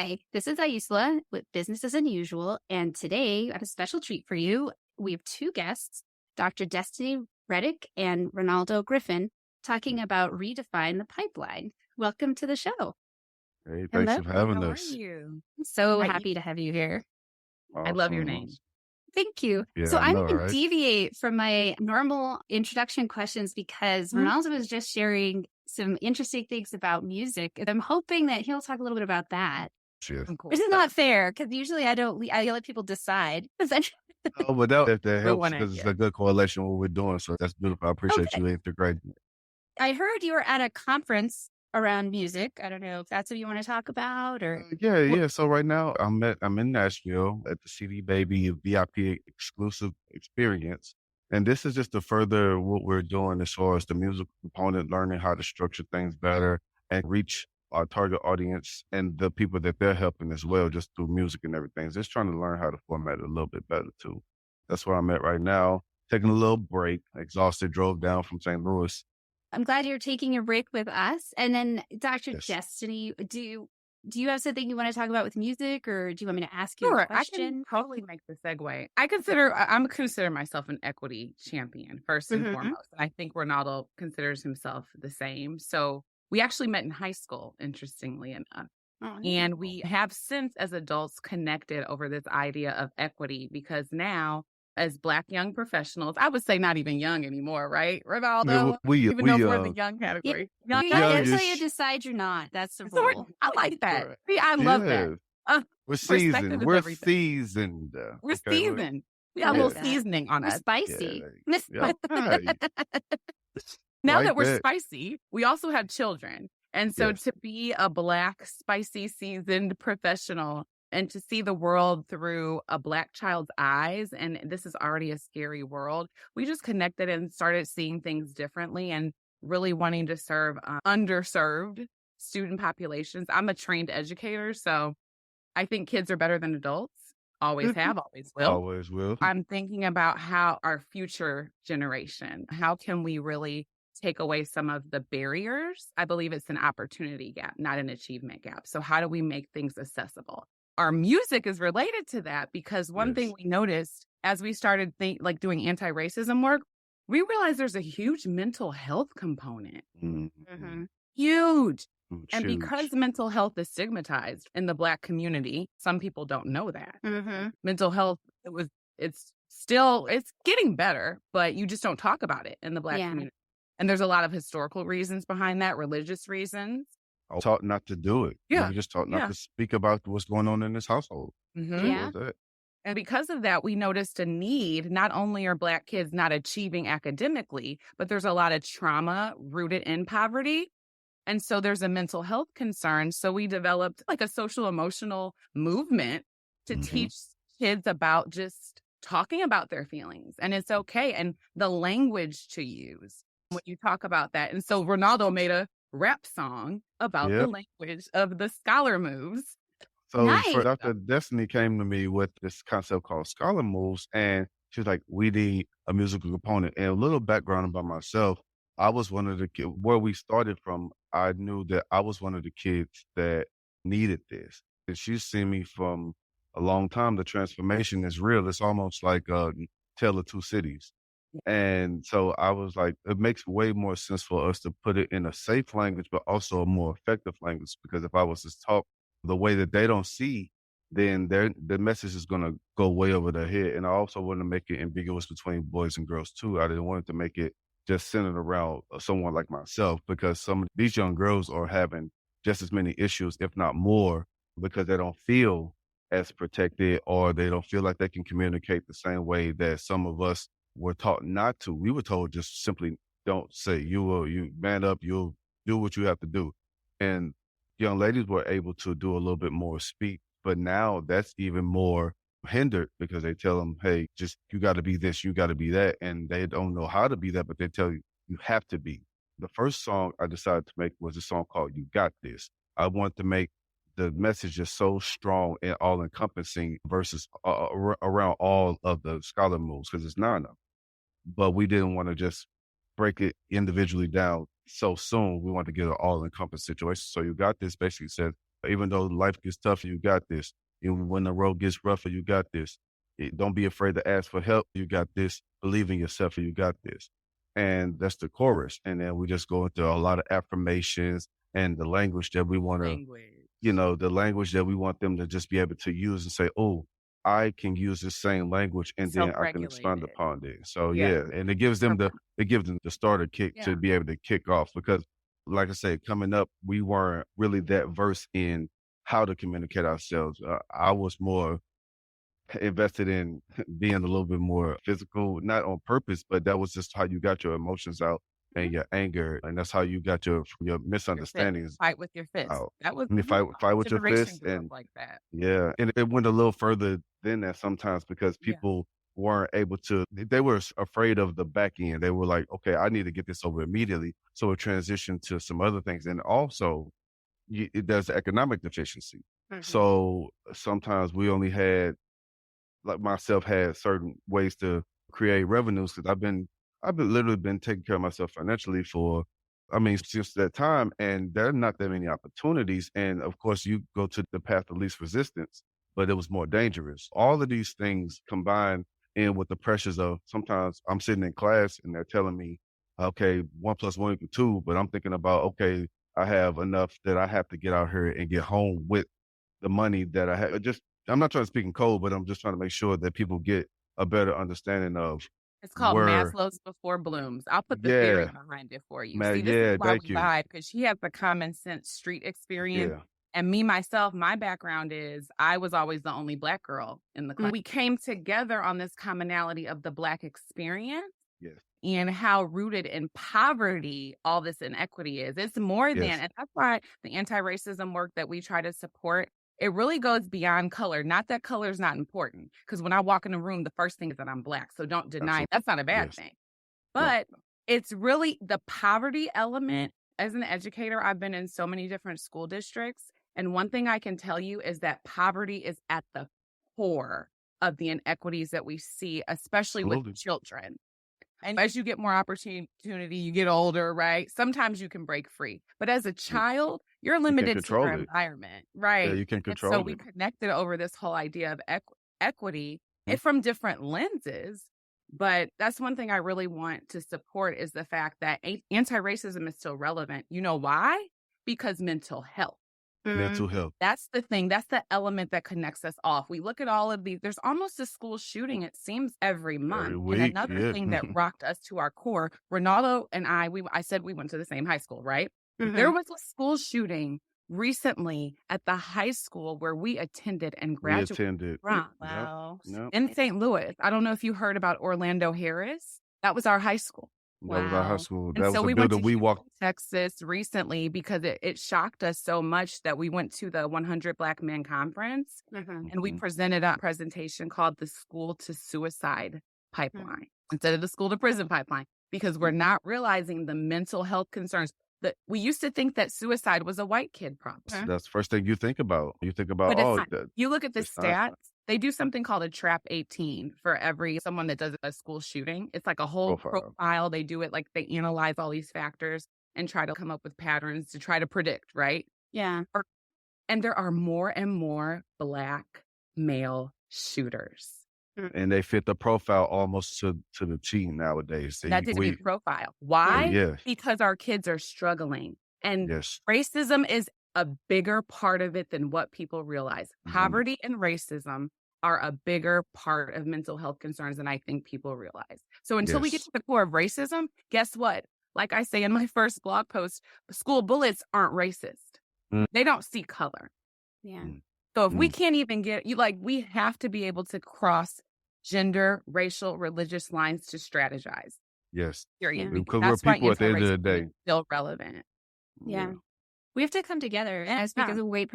Hi, this is Aisla with Business as Unusual, and today I have a special treat for you. We have two guests, Dr. Destiny Reddick and Ronaldo Griffin, talking about Redefine the Pipeline. Welcome to the show. Hey, thanks Hello. for having How are us. you? So Hi, happy to have you here. I love your name. Awesome. Thank you. Yeah, So I I'm know, going to right? deviate from my normal introduction questions because Mhm. Ronaldo was just sharing some interesting things about music. And I'm hoping that he'll talk a little bit about that. Shit. Some cool Which is stuff. not fair because usually I let people decide. Oh, but that We helps want to, because it's a good correlation with what we're doing. So that's beautiful. I appreciate Okay. you integrating it. I heard you were at a conference around music. I don't know if that's what you want to talk about or. Yeah. So right now I'm in Nashville at the CD Baby VIP exclusive experience. And this is just to further what we're doing as far as the music component, learning how to structure things better and reach our target audience and the people that they're helping as well, just through music and everything. Just trying to learn how to format it a little bit better too. That's where I'm at right now. Taking a little break, exhausted, drove down from St. Louis. I'm glad you're taking your break with us. And then Dr. Yes. Destiny, do you have something you want to talk about with music or do you want me to ask you a Sure, I can question? totally make the segue. I'm consider myself an equity champion first and Mhm. foremost, and I think Ronaldo considers himself the same. So we actually met in high school, interestingly enough. Oh, And we have since, as adults, connected over this idea of equity because now, as Black young professionals, I would say not even young anymore, right, Ronaldo? Even though we're in the young yeah, category. you're Young young adults. until you Youngish. decide you're not. That's the So rule. I like that. Correct. See, I love that. Yes. We're Perspective seasoned. is We're everything. seasoned. We're Okay. seasoned. We I got a little like that. seasoning on We're us. spicy. Yeah. Right. Now Like that we're that. spicy, we also have children. And so Yes. to be a Black, spicy, seasoned professional and to see the world through a Black child's eyes, and this is already a scary world, we just connected and started seeing things differently and really wanting to serve underserved student populations. I'm a trained educator, so I think kids are better than adults. Always Mhm. have, always will. Always will. I'm thinking about how our future generation, how can we really take away some of the barriers? I believe it's an opportunity gap, not an achievement gap. So how do we make things accessible? Our music is related to that because one thing Yes. we noticed as we started doing anti-racism work, we realized there's a huge mental health component. Mhm. Mhm. Huge. And Huge. because mental health is stigmatized in the Black community, some people don't know that. Mhm. Mental health, it's getting better, but you just don't talk about it in the Black Yeah. community. And there's a lot of historical reasons behind that, religious reasons. I was taught not to do it. We Yeah. were just taught not Yeah. to speak about what's going on in this household. Mhm. Simple Yeah. as that. And because of that, we noticed a need. Not only are Black kids not achieving academically, but there's a lot of trauma rooted in poverty. And so there's a mental health concern. So we developed like a social emotional movement to Mhm. teach kids about just talking about their feelings. And it's okay. And the language to use when you talk about that. And so Ronaldo made a rap song about the Yep. language of the scholar moves. So for Nice. Dr. Destiny came to me with this concept called Scholar Moves, and she was like, "We need a musical component." And a little background about myself: I was one of the kids. Where we started from, I knew that I was one of the kids that needed this. And she's seen me from a long time. The transformation is real. It's almost like a tale of two cities. And so I was like, it makes way more sense for us to put it in a safe language, but also a more effective language. Because if I was to talk the way that they don't see, then the message is going to go way over their head. And I also want to make it ambiguous between boys and girls too. I didn't want it to make it just centered around someone like myself, because some of these young girls are having just as many issues, if not more, because they don't feel as protected, or they don't feel like they can communicate the same way that some of us were taught not to. We were told just simply don't say. You man up, you'll do what you have to do. And young ladies were able to do a little bit more speak, but now that's even more hindered because they tell them, hey, just you got to be this, you got to be that. And they don't know how to be that, but they tell you, you have to be. The first song I decided to make was a song called You Got This. I wanted to make the message is so strong and all encompassing versus around all of the scholar moves, because it's not enough. But we didn't want to just break it individually down so soon. We wanted to get an all encompassing situation. So You Got This basically said, Even though life gets tougher, you got this. And when the road gets rougher, you got this. Don't be afraid to ask for help. You got this. Believe in yourself, and you got this. And that's the chorus. And then we just go into a lot of affirmations and the language that we want to, Language. the language that we want them to just be able to use and say, oh, I can use this same language and then I can expand Self-regulated. upon it. So Yeah. yeah, and it gives them the starter kick to Yeah. be able to kick off because like I said, coming up, we weren't really that versed in how to communicate ourselves. I was more invested in being a little bit more physical, not on purpose, but that was just how you got your emotions out Mhm. and your anger, and that's how you got your Your fist. misunderstandings Fight with your fist. out. That was And if fight our with your generation fist, grew up and like that. yeah, and it went a little further than that sometimes because Yeah. people weren't able to. They were afraid of the back end. They were like, okay, I need to get this over immediately, so it transitioned to some other things, and also there's economic deficiency. So sometimes we only had like myself had certain ways to create revenues because I've been literally been taking care of myself financially for I mean since that time and there are not that many opportunities and of course you go to the path of least resistance but it was more dangerous. All of these things combined in with the pressures of sometimes I'm sitting in class and they're telling me okay 1+1=2 but I'm thinking about okay I have enough that I have to get out here and get home with the money that I have. Just I'm not trying to speak in code, but I'm just trying to make sure that people get a better understanding of It's called where. Maslow's before Bloom's. I'll put the theory Yeah, behind it for you. man. See, this is Yeah, why thank we you. vibe because she has the common sense street experience. Yeah, And me, myself, my background is I was always the only Black girl in the class. We came together on this commonality of the Black experience yes, and how rooted in poverty all this inequity is. It's more than, yes, and that's why the anti-racism work that we try to support, it really goes beyond color. Not that color is not important, because when I walk in a room, the first thing is that I'm Black. So don't deny absolutely. that's not a bad Yes, thing. no, But it's really the poverty element. As an educator, I've been in so many different school districts. And one thing I can tell you is that poverty is at the core of the inequities that we see, especially with absolutely. children. And as you get more opportunity, you get older, right? Sometimes you can break free. But as a child, you're You can limited to your control it. environment, Yeah, right? you can And so control we it. connected over this whole idea of equity Mhm. and from different lenses. But that's one thing I really want to support is the fact that anti-racism is still relevant. You know why? Because mental health. Mental health That's the thing. That's the element that connects us off. We look at all of these. There's almost a school shooting, it seems, every every month. And week. another Yeah, thing that rocked us to our core, Ronaldo and I said we went to the same high school, right? There was a school shooting recently at the high school where we attended and we graduated attended. from Yep, Wow. yep. in St. Louis. I don't know if you heard about Orlando Harris. That was our high school. That was our high Wow. school. And That so was a we went to building we walked. Houston, Texas recently because it shocked us so much that we went to the 100 Black Men Conference and we Mhm. presented a presentation called the School to Suicide Pipeline instead of the School to Prison Pipeline because we're not realizing the mental health concerns. That we used to think that suicide was a white kid problem. That's the first thing you think about. You think about But it's oh, not. You look at the it's not stats, they do something called a trap 18 for every someone that does a school shooting. It's like a whole profile. profile. They do it like they analyze all these factors and try to come up with patterns to try to predict, right? Yeah. And there are more and more Black male shooters. And they fit the profile almost to the T nowadays. That didn't We mean profile. Why? yes, Because our kids are struggling. And yes. racism is a bigger part of it than what people realize. Poverty and racism are a bigger part of mental health concerns than I think people realize. So until we get Yes. to the core of racism, guess what? Like I say in my first blog post, school bullets aren't racist. Mm. They don't see color. Yeah. Mm. So if we Mm. can't even get you, like we have to be able to cross gender, racial, religious lines to strategize. Yes. Period. Yeah. Because we're That's why people at the end of the anti-racism day. is still relevant. Yeah. We have to come together. And I speak Yeah. as a white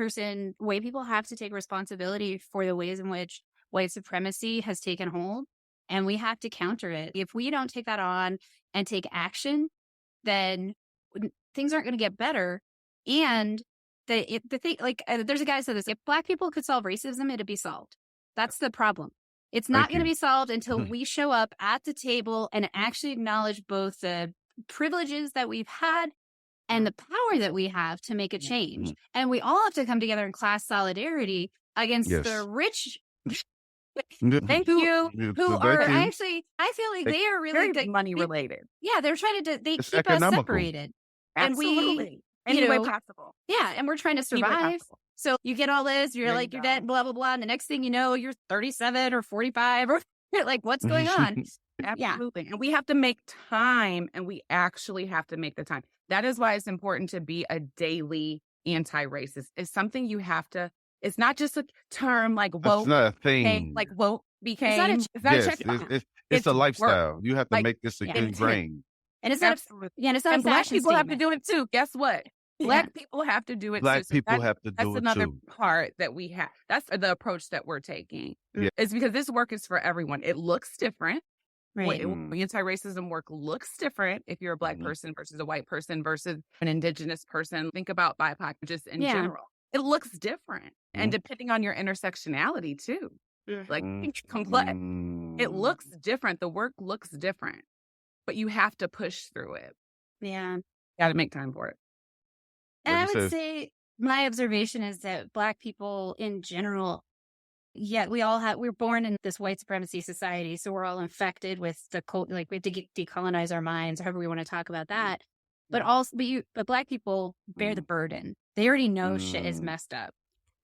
people have to take responsibility for the ways in which white supremacy has taken hold. And we have to counter it. If we don't take that on and take action, then things aren't going to get better. And the thing, like, there's a guy who said this: if Black people could solve racism, it'd be solved. That's the problem. It's not Thank going to you. be solved until we show up at the table and actually acknowledge both the privileges that we've had and the power that we have to make a change. And we all have to come together in class solidarity against the Yes. rich Thank who you. who So are thank you. actually, I feel like Thank- they are Very really money related. they're trying to they It's keep us economical. separated. And we, Absolutely. Any you way know, possible. yeah, and we're trying to Any way survive. possible. So you get all this, you're There like, you you're go. dead, blah, blah, blah. And the next thing you know, you're 37 or 45 or you're like, what's going on? Yeah. Absolutely. And we have to make time, and we actually have to make the time. That is why it's important to be a daily anti-racist. It's something you have to, it's not just a term like It's woke, not a became, thing. like woke became. It's not a Yes, checkbox. it's a It's work. lifestyle. You have to Like, make this yeah. ingrained. And it's not Absolutely. and it's not And a Black fashion people have to statement. do it too. Guess what? Black people have to do it Black too. So people have to that's do it another too. part that we have. That's the approach that we're taking. Yeah. It's because this work is for everyone. It looks different. Right. Anti-racism work looks different if you're a Black Mhm. person versus a white person versus an Indigenous person. Think about BIPOC just in Yeah. general. It looks different. And Mhm. depending on your intersectionality too. Like Mm. complex. It Mm. looks different. The work looks different. But you have to push through it. Yeah. Got to make time for it. And I Like you would said, say my observation is that Black people in general, we're born in this white supremacy society. So we're all infected with the like we have to decolonize our minds, or however we want to talk about that. But also, but Black people bear the burden. They already know shit is Mm. messed up.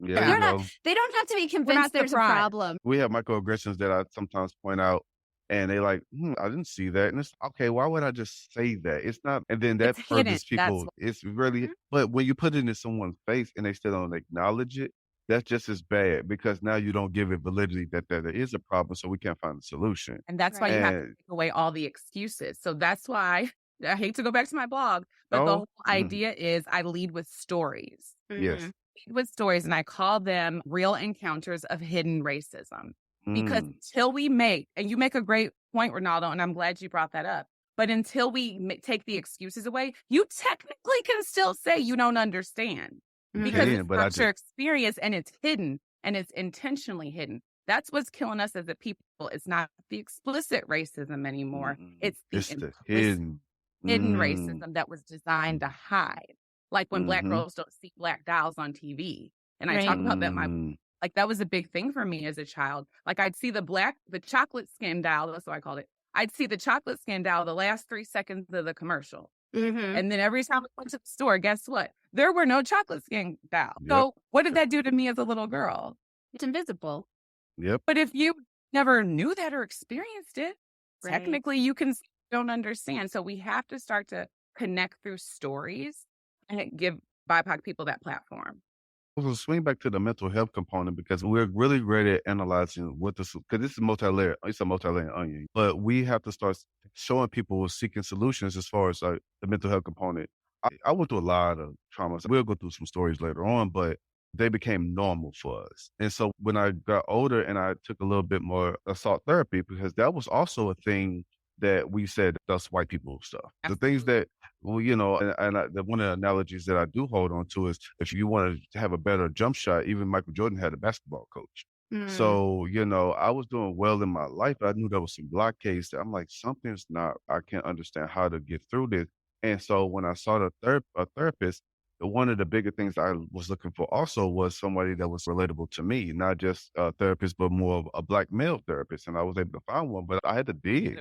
yeah, Yeah. you know, They don't have to be not convinced there's a surprised. problem. we have microaggressions that I sometimes point out, and they like, I didn't see that. And it's okay. Why would I just say that? It's not. And then that It's hidden. purges people. It's really, but when you put it in someone's face and they still don't acknowledge it, that's just as bad, because now you don't give it validity that there is a problem, so we can't find a solution. And that's why you have to And take away all the excuses. So that's why I hate to go back to my blog, but the oh, whole idea is I lead with stories. yes, Lead with stories, and I call them real encounters of hidden racism. Because until we and you make a great point, Ronaldo, and I'm glad you brought that up. But until we take the excuses away, you technically can still say you don't understand. Because it's not your experience, and it's hidden, and it's intentionally hidden. That's what's killing us as a people. It's not the explicit racism anymore. It's the hidden racism that was designed to hide. Like when Black girls don't see Black dolls on TV. And I talk about that like that was a big thing for me as a child. Like I'd see the chocolate skin doll, that's what I called it. I'd see the chocolate skin doll the last 3 seconds of the commercial. And then every time I went to the store, guess what? There were no chocolate skin dolls. Yep. So what did that do to me as a little girl? It's invisible. Yep. But if you never knew that or experienced it, technically you don't understand. So we have to start to connect through stories and give BIPOC people that platform. We'll swing back to the mental health component, because we're really great at analyzing because this is multi-layered. It's a multi-layered onion, but we have to start showing people seeking solutions as far as the mental health component. I went through a lot of traumas. We'll go through some stories later on, but they became normal for us. And so when I got older and I took a little bit more assault therapy, because that was also a thing that we said that's white people stuff. Absolutely. The things that, well, one of the analogies that I do hold on to is, if you want to have a better jump shot, even Michael Jordan had a basketball coach. So, I was doing well in my life, but I knew there was some blockades that I'm like, something's not, I can't understand how to get through this. And so when I saw a therapist, one of the bigger things I was looking for also was somebody that was relatable to me, not just a therapist, but more of a Black male therapist. And I was able to find one, but I had to dig.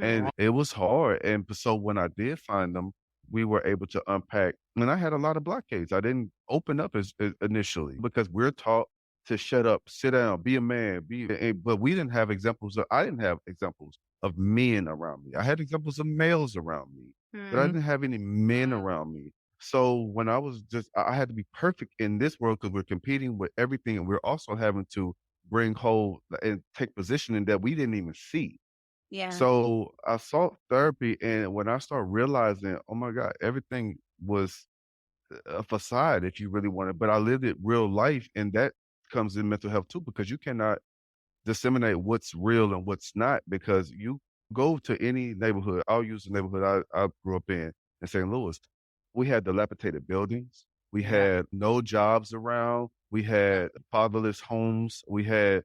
And it was hard. And so when I did find them, we were able to unpack. And I had a lot of blockades. I didn't open up as initially, because we're taught to shut up, sit down, be a man, but we didn't have examples I didn't have examples of men around me. I had examples of males around me, but I didn't have any men around me. So when I had to be perfect in this world, because we're competing with everything, and we're also having to bring hold and take position in that we didn't even see. Yeah. So I sought therapy, and when I started realizing, oh my God, everything was a facade if you really want it, but I lived it real life, and that comes in mental health too, because you cannot disseminate what's real and what's not, because you go to any neighborhood. I'll use the neighborhood I grew up in St. Louis. We had dilapidated buildings. We had no jobs around. We had fatherless homes. We had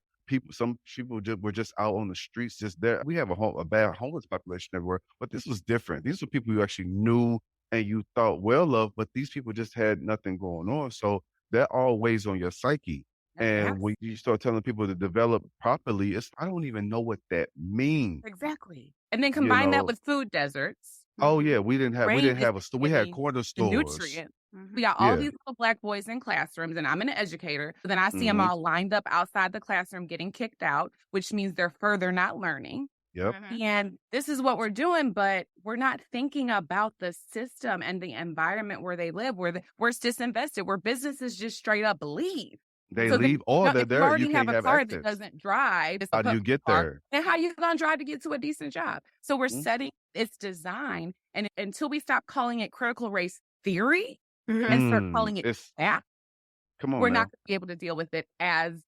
some people were just out on the streets, just there. We have a bad homeless population everywhere, but this was different. These were people who actually knew and you thought well of, but these people just had nothing going on. So that all weighs on your psyche. And when you start telling people to develop properly, I don't even know what that means, Exactly. And then you combine that know? with food deserts. Oh yeah, Mhm. we Brain didn't is have a store. We had getting corner the stores. nutrients. We Mhm. got all Yeah. these little Black boys in classrooms, and I'm an educator. But then I see them Mhm. all lined up outside the classroom getting kicked out, which means they're further not learning. Yep. Mhm. And this is what we're doing, but we're not thinking about the system and the environment where they live, where it's disinvested, where businesses just straight up leave. They So then, leave all if that you there. You already have can't a have car that access. doesn't drive, it's a How do you public get car, there? then how you gonna drive to get to a decent job? So we're Mm. setting its design, and until we stop calling it critical race theory and Mhm. start calling it It's that, come on we're not now. gonna be able to deal with it as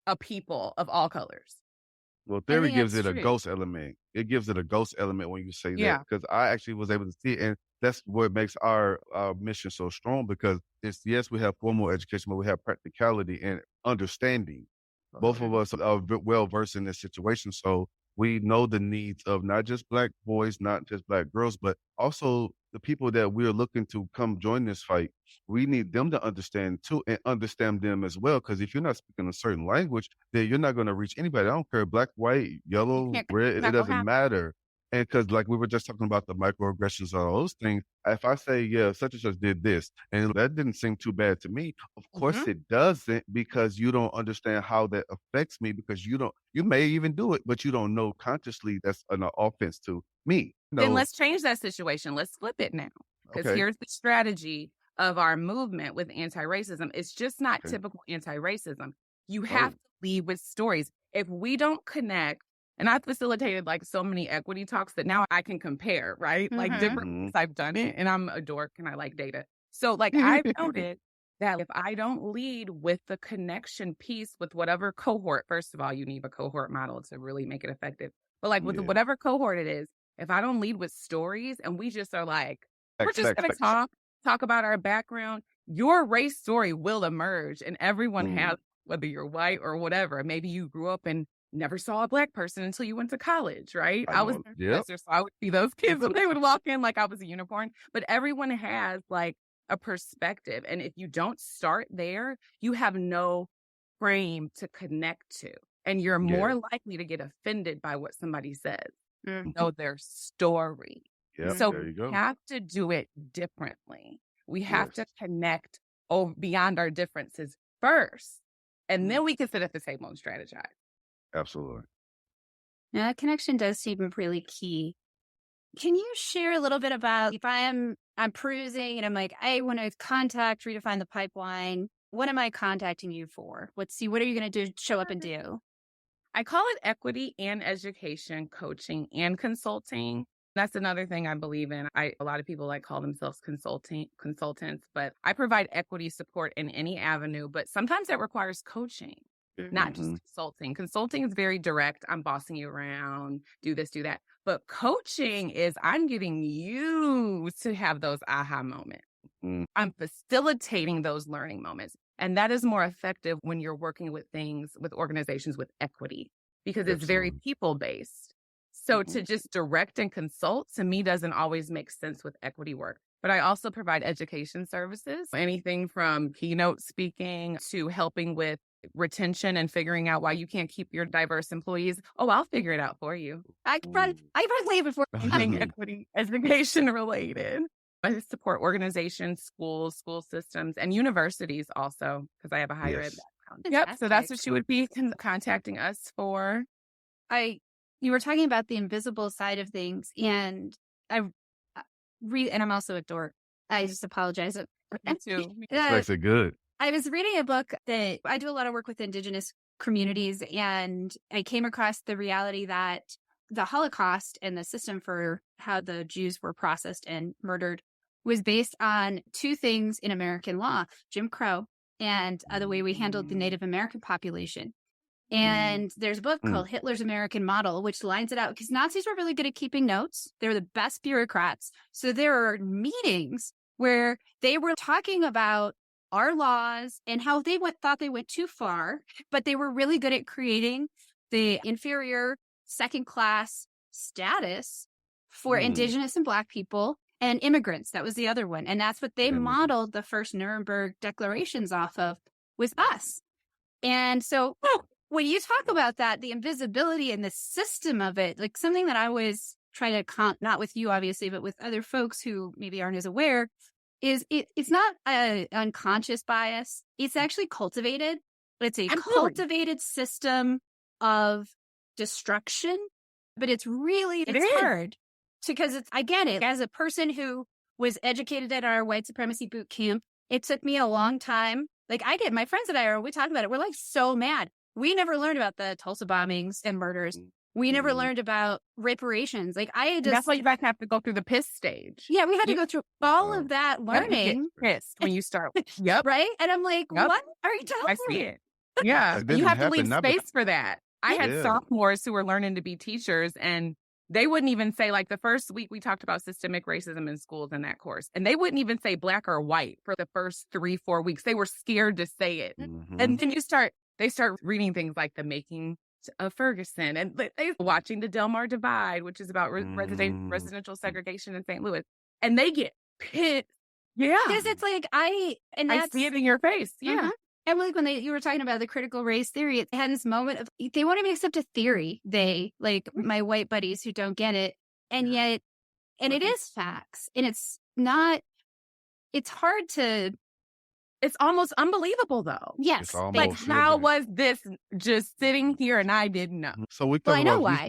a people of all colors. Well, I theory think gives that's it a true. ghost element. It gives it a ghost element when you say that, Yeah. because I actually was able to see it, and that's what makes our mission so strong. Because it's yes, we have formal education, but we have practicality and understanding. Both of Totally. us are well versed in this situation, so we know the needs of not just Black boys, not just Black girls, but also the people that we're looking to come join this fight. We need them to understand too, and understand them as well. Because if you're not speaking a certain language, then you're not going to reach anybody. I don't care, Black, white, You yellow, can't, red, it's it not gonna doesn't happen. matter. And because, like we were just talking about the microaggressions and all those things, if I say, yeah, such and such did this, and that didn't seem too bad to me, of course Mhm. it doesn't, because you don't understand how that affects me, because you may even do it, but you don't know consciously that's an offense to me. Then No, let's change that situation. Let's flip it now. Because okay, here's the strategy of our movement with anti-racism. It's just not okay. typical anti-racism. You have Oh, to lead with stories. If we don't connect, and I've facilitated like so many equity talks that now I can compare, right? Like Mhm. different mhm, ways I've done it, and I'm a dork and I like data. So like I've noted that if I don't lead with the connection piece with whatever cohort, first of all, you need a cohort model to really make it effective. But like with yeah. whatever cohort it is, if I don't lead with stories and we just are like, we're Facts, just facts, gonna facts. talk about our background, your race story will emerge and everyone Mm, has, whether you're white or whatever. Maybe you grew up and never saw a Black person until you went to college, right? I I was know. a Yep. professor, so I would see those kids and they would walk in like I was a unicorn. But everyone has like a perspective. And if you don't start there, you have no frame to connect to. And you're Yeah. more likely to get offended by what somebody says, Mhm. know their story. Yep. So There Mhm. you we go. have to do it differently. We have Yes. to connect beyond our differences first, and Mhm. then we can sit at the table and strategize. Absolutely. Now, that connection does seem really key. Can you share a little bit about if I'm perusing and I'm like, I want to contact Redefine the Pipeline. What am I contacting you for? What are you going to do? Show up and do? I call it equity and education coaching and consulting. That's another thing I believe in. A lot of people like call themselves consultants, but I provide equity support in any avenue, but sometimes that requires coaching, not just Mhm. consulting. Consulting is very direct. I'm bossing you around, do this, do that. But coaching is I'm getting you to have those aha moments. Mm. I'm facilitating those learning moments. And that is more effective when you're working with organizations with equity, because it's very Absolutely. people based. So Mhm. to just direct and consult to me doesn't always make sense with equity work. But I also provide education services, anything from keynote speaking to helping with retention and figuring out why you can't keep your diverse employees. Oh, I'll figure it out for you. Ooh. I run way before. Anything equity education related. I support organizations, schools, school systems, and universities also, because I have a higher ed Yes. background. Yep. So that's Fantastic. what you would be contacting us for. I You were talking about the invisible side of things, and I read, and I'm also a dork. I just apologize. Me too. This Uh, makes it good. I was reading a book that I do a lot of work with Indigenous communities, and I came across the reality that the Holocaust and the system for how the Jews were processed and murdered was based on two things in American law: Jim Crow and the way we handled the Mm. Native American population. Mm. And there's a book Mm. called Hitler's American Model, which lines it out because Nazis were really good at keeping notes. They were the best bureaucrats. So there are meetings where they were talking about our laws and how thought they went too far, but they were really good at creating the inferior second class status for Mm. Indigenous and Black people. and immigrants. That was the other one. And that's what they modeled the first Nuremberg declarations off of, was us. And so when you talk about that, the invisibility and the system of it, like something that I always try to, not with you, obviously, but with other folks who maybe aren't as aware, is it's not an unconscious bias. It's actually cultivated. It's a cultivated system of destruction, but it's hard because I get it. As a person who was educated at our white supremacy boot camp, it took me a long time. Like my friends and I we talk about it. We're like so mad. We never learned about the Tulsa bombings and murders. We never learned about reparations. Like that's why you guys have to go through the piss stage. Yeah, we had to go through all of that learning. You get pissed when you start. Yep. Right? And I'm like, what are you telling me? I see it. Yeah. You have to leave space for that. I had sophomores who were learning to be teachers, and they wouldn't even say, like, the first week we talked about systemic racism in schools in that course, and they wouldn't even say black or white for the first 3-4 weeks. They were scared to say it. And then they start reading things like The Making of Ferguson, and they watching the Del Mar Divide, which is about residential segregation in St. Louis, and they get pissed. Yeah. Because it's like, I see it in your face. Yeah. And like when you were talking about the critical race theory, it had this moment of, they won't even accept a theory. They, like my white buddies who don't get it. And yet, and it is facts. And it's hard to. It's almost unbelievable though. Yes. Like, how was this just sitting here and I didn't know? So we talk about,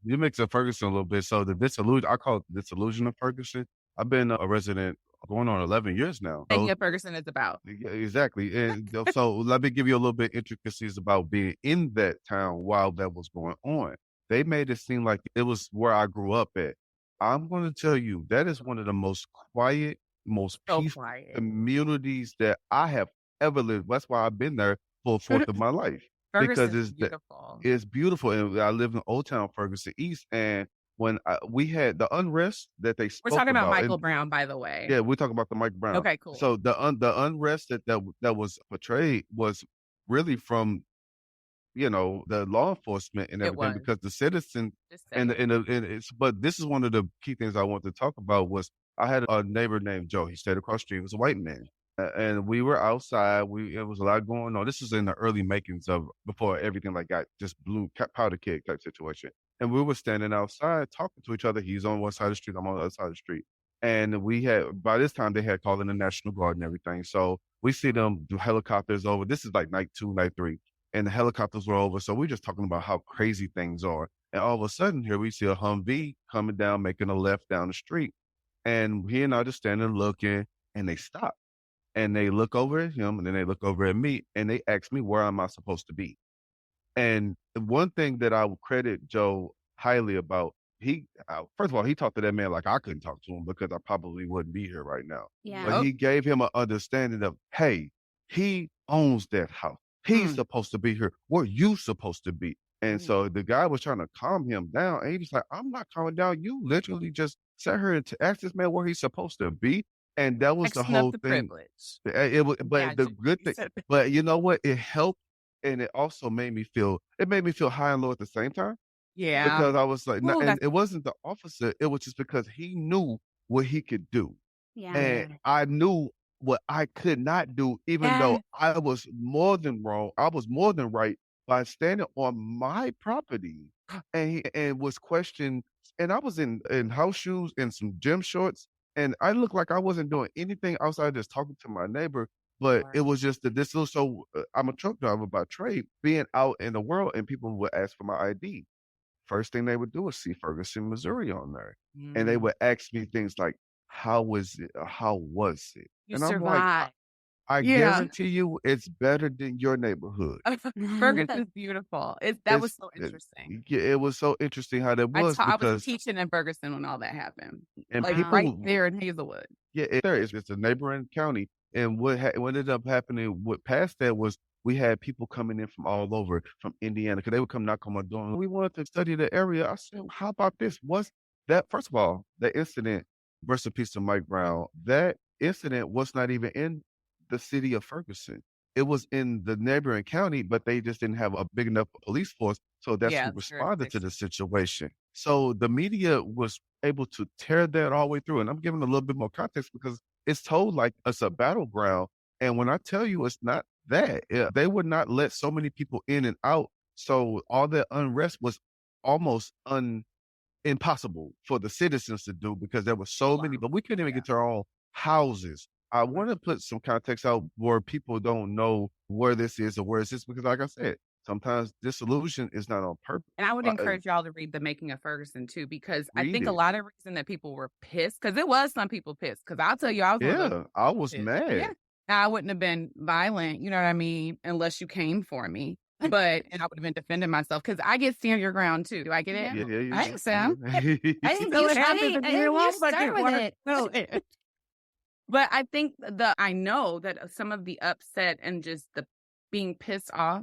you mentioned Ferguson a little bit. So the disillusion, I call it the disillusion of Ferguson. I've been a resident going on 11 years now. And what Ferguson is about. Yeah, exactly. And so let me give you a little bit intricacies about being in that town while that was going on. They made it seem like it was where I grew up at. I'm going to tell you, that is one of the most quiet, most peaceful communities that I have ever lived. That's why I've been there for a fourth of my life. Because it's beautiful. It's beautiful. And I live in Old Town Ferguson East, and when we had the unrest that they spoke about. We're talking about Michael Brown, by the way. Yeah, we're talking about the Mike Brown. Okay, cool. So the unrest that was portrayed was really from, the law enforcement and everything, because the citizens but this is one of the key things I want to talk about was I had a neighbor named Joe. He stayed across the street. He was a white man. And we were outside. It was a lot going on. This was in the early makings of before everything got just blew powder keg type situation. And we were standing outside talking to each other. He's on one side of the street. I'm on the other side of the street. And by this time, they had called in the National Guard and everything. So we see them do helicopters over. This is like night 2, night 3. And the helicopters were over. So we're just talking about how crazy things are. And all of a sudden, here we see a Humvee coming down, making a left down the street. And he and I just standing looking, and they stop. And they look over at him, and then they look over at me, and they ask me, where am I supposed to be? And one thing that I would credit Joe highly about, first of all, he talked to that man like I couldn't talk to him because I probably wouldn't be here right now. Yeah. But he gave him an understanding of, hey, he owns that house. He's supposed to be here. Where you supposed to be? And so the guy was trying to calm him down. And he was like, I'm not calming down. You literally just sat here and asked this man where he's supposed to be. And that was the whole thing. It was, but the good thing, but you know what? It helped. And it also made me feel high and low at the same time. Yeah. Because I was like, and it wasn't the officer. It was just because he knew what he could do. Yeah. And I knew what I could not do, even though I was more than wrong. I was more than right by standing on my property, and was questioned. And I was in house shoes and some gym shorts, and I looked like I wasn't doing anything outside just talking to my neighbor. But it was just I'm a truck driver by trade, being out in the world, and people would ask for my ID. First thing they would do is see Ferguson, Missouri on there. And they would ask me things like, how was it? How was it? You survived. I guarantee you it's better than your neighborhood. Ferguson's beautiful. That was so interesting. It was so interesting how that was. I was teaching in Ferguson when all that happened. And people, right there in Hazelwood. Yeah, it's a neighboring county. And what ended up happening, what past that was, we had people coming in from all over, from Indiana, because they would come knock on my door. We wanted to study the area. I said, how about this? First of all, the incident, rest in peace to Mike Brown, that incident was not even in the city of Ferguson. It was in the neighboring county, but they just didn't have a big enough police force. So that's who responded to the situation. So the media was able to tear that all the way through. And I'm giving a little bit more context because it's told like it's a battleground. And when I tell you it's not that, they would not let so many people in and out. So all that unrest was almost impossible for the citizens to do because there were so many, but we couldn't even Yeah. get to our own houses. I want to put some context out where people don't know where this is or where it's this because, like I said, sometimes disillusion is not on purpose. And I would encourage y'all to read The Making of Ferguson too, because I Read think a it. lot of reason that people were pissed, because it was some people pissed, because I'll tell you, I was one of those Yeah, I was pissed. mad. Yeah. Now, I wouldn't have been violent, you know what I mean, unless you came for me. And I would have been defending myself because I get stand your ground too. Do I get it? Yeah, yeah, yeah. I ain't Sam. I think So you it should, happens I if think you you want start fucking with work. it. No, but I think I know that some of the upset and just the being pissed off,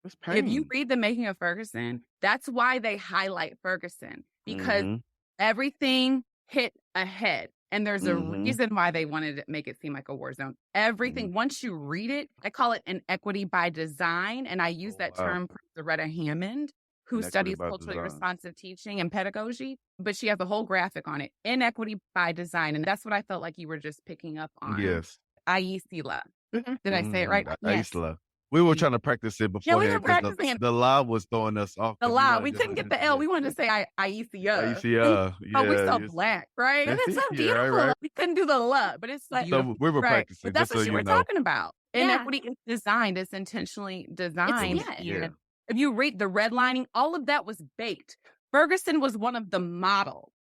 It's if you pain. read The Making of Ferguson, that's why they highlight Ferguson, because Mhm, everything hit ahead. And there's a mhm, reason why they wanted to make it seem like a war zone. mhm. Everything, once you read it, I call it an equity by design. And I use Oh, that wow. term from Loretta Hammond, who Inequity studies by culturally design. responsive teaching and pedagogy. But she has a whole graphic on it, inequity by design. And that's what I felt like you were just picking up on. Yes. Aisila. Did I say it right? Yes. Aisla. We were Yeah. trying to practice it Yeah, we were beforehand because practicing it. the live was throwing us off The 'cause we lie. wanted We to couldn't get the L. We wanted to say Aisia. Aisha, Oh, we're so yeah. black, right? And it's so Yeah, right, beautiful. right. We couldn't do the love, but it's like, So we were right. practicing, But that's just what so you you were know. talking about. Yeah. Inequity is designed. It's intentionally designed. Yeah. And if you read the redlining, all of that was baked. Ferguson was one of the models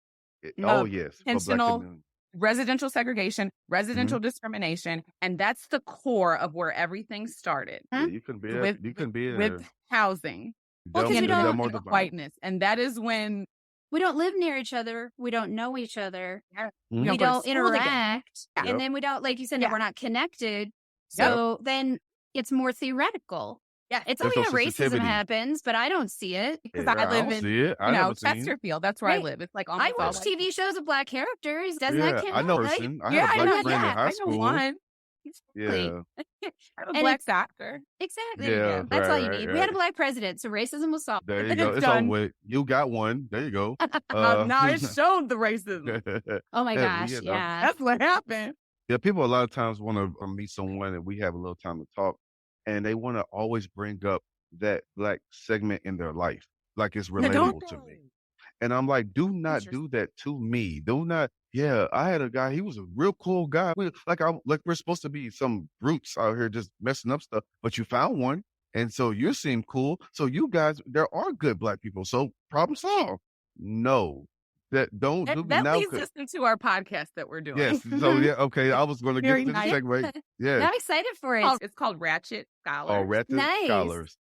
Oh, of yes, for Black intentional community. residential segregation, residential Mhm. discrimination, and that's the core of where everything started Yeah, you couldn't be with in with there. housing Well, 'cause we Them don't- more and divine. whiteness, and that is when We don't live near each other. We don't know each other. Mhm. we We don't go to don't school together. interact. Yeah. And then we don't, like you said, Yeah. we're not connected. Yep. So then it's more theoretical. Yeah, It's There's oh no yeah, racism sensitivity. happens, but I don't see it. because Yeah, I I live don't in, see it. I never seen it. Chesterfield. That's where I Right. live. It's like I almost all watch white. TV shows with black characters. Doesn't Yeah, that count? I know a Right? person. I Yeah, had a I black know. friend in Yeah, high I know school. one. Exactly. Yeah. I have a And black it's doctor. exactly. Yeah, That's all you right, need. right, We had a right. black president, so racism was solved. There you And go. it's It's over done. with. You got one. There you go. No, it showed the racism. Oh my Yeah, gosh, you know. yeah. That's what happened. Yeah, people a lot of times want to meet someone and we have a little time to talk, and they want to always bring up that black segment in their life, like it's Yeah, don't relatable to me. they? And I'm like, do not Interesting. do that to me. Do not. Yeah, I had a guy. He was a real cool guy. Like we're supposed to be some brutes out here just messing up stuff, but you found one, and so you seem cool. So you guys, there are good black people. So problem solved. No, that don't do me That now. leads us into our podcast that we're doing. Yes. So yeah, okay. I was going to get Very to the nice. segue. Yeah. I'm excited for it. It's called Ratchet Scholars. Oh, ratchet Nice. scholars.